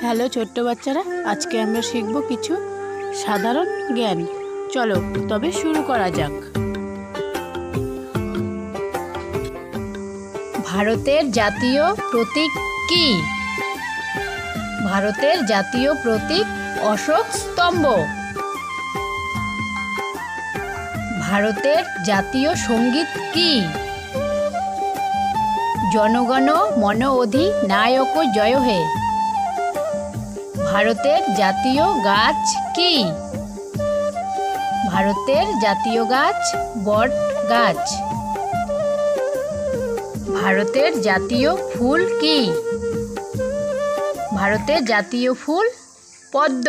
Hello ছোট্ট বাচ্চারা, আজকে আমরা শিখব কিছু সাধারণ জ্ঞান। চলো তবে শুরু করা যাক। ভারতের জাতীয় প্রতীক কি? ভারতের জাতীয় প্রতীক অশোক স্তম্ভ। ভারতের জাতীয় সঙ্গীত কি? জনগণ মন অধিনায়ক জয় হে। ভারতের জাতীয় গাছ কি? ভারতের জাতীয় গাছ বট গাছ। ভারতের জাতীয় ফুল কি? ভারতের জাতীয় ফুল পদ্ম।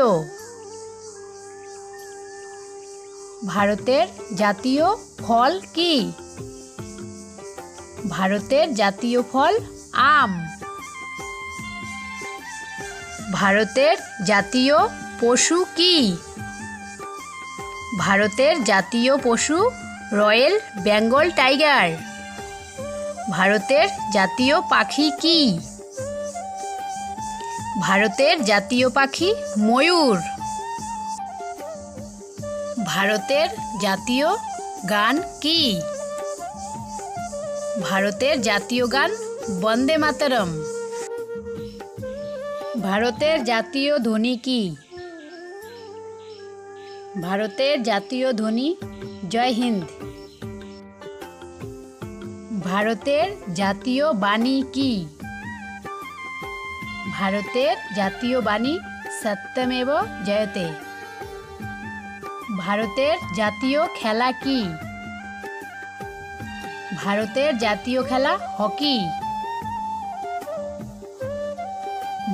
ভারতের জাতীয় ফল কি? ভারতের জাতীয় ফল আম। ভারতের জাতীয় পশু কি? ভারতের জাতীয় পশু রয়্যাল বেঙ্গল টাইগার। ভারতের জাতীয় পাখি কি? ভারতের জাতীয় পাখি ময়ূর। ভারতের জাতীয় গান কি? ভারতের জাতীয় গান বন্দে মাতরম। ভারতের জাতীয় ধ্বনি কি? ভারতের জাতীয় ধ্বনি জয় হিন্দ। ভারতের জাতীয় বাণী কি? ভারতের জাতীয় বাণী সত্যমেব জয়তে। ভারতের জাতীয় খেলা কি? ভারতের জাতীয় খেলা হকি।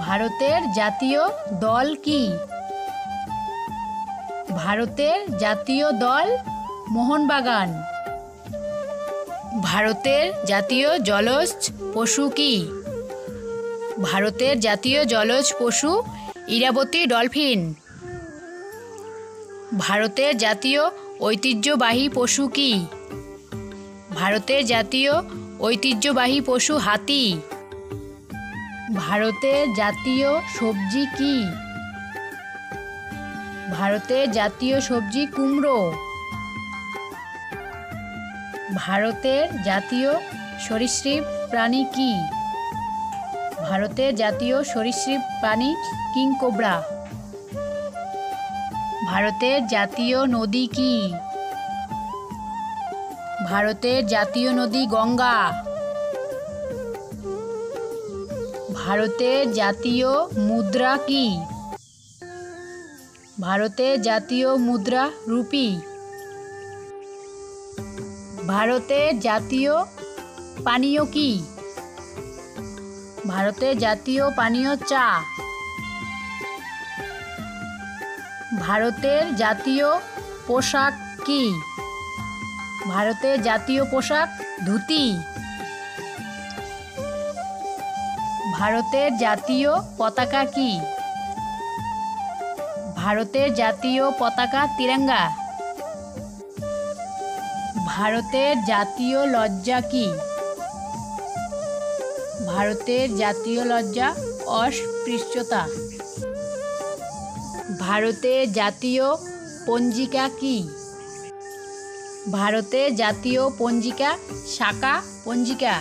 ভারতের জাতীয় দল কি? ভারতের জাতীয় দল মোহনবাগান। ভারতের জাতীয় জলজ পশু কি? ভারতের জাতীয় জলজ পশু ইরাবতী ডলফিন। ভারতের জাতীয় ঐতিহ্যবাহী পশু কি? ভারতের জাতীয় ঐতিহ্যবাহী পশু হাতি। ভারতের জাতীয় সবজি কি? ভারতের জাতীয় সবজি কুমড়ো। ভারতের জাতীয় সরীসৃপ প্রাণী কি? ভারতের জাতীয় সরীসৃপ প্রাণী কিংকোবরা। ভারতের জাতীয় নদী কি? ভারতের জাতীয় নদী গঙ্গা। ভারতের জাতীয় মুদ্রা কি? ভারতের জাতীয় মুদ্রা রুপি। ভারতের জাতীয় পানীয় কি? ভারতের জাতীয় পানীয় চা। ভারতের জাতীয় পোশাক কি? ভারতের জাতীয় পোশাক ধুতি। ভারতের জাতীয় পতাকা কি? ভারতের জাতীয় পতাকা তিরঙ্গা। ভারতের জাতীয় লজ্জা কি? ভারতের জাতীয় লজ্জা অস্পৃশ্যতা। ভারতের জাতীয় পঞ্জিকা কি? ভারতের জাতীয় পঞ্জিকা শাকা পঞ্জিকা।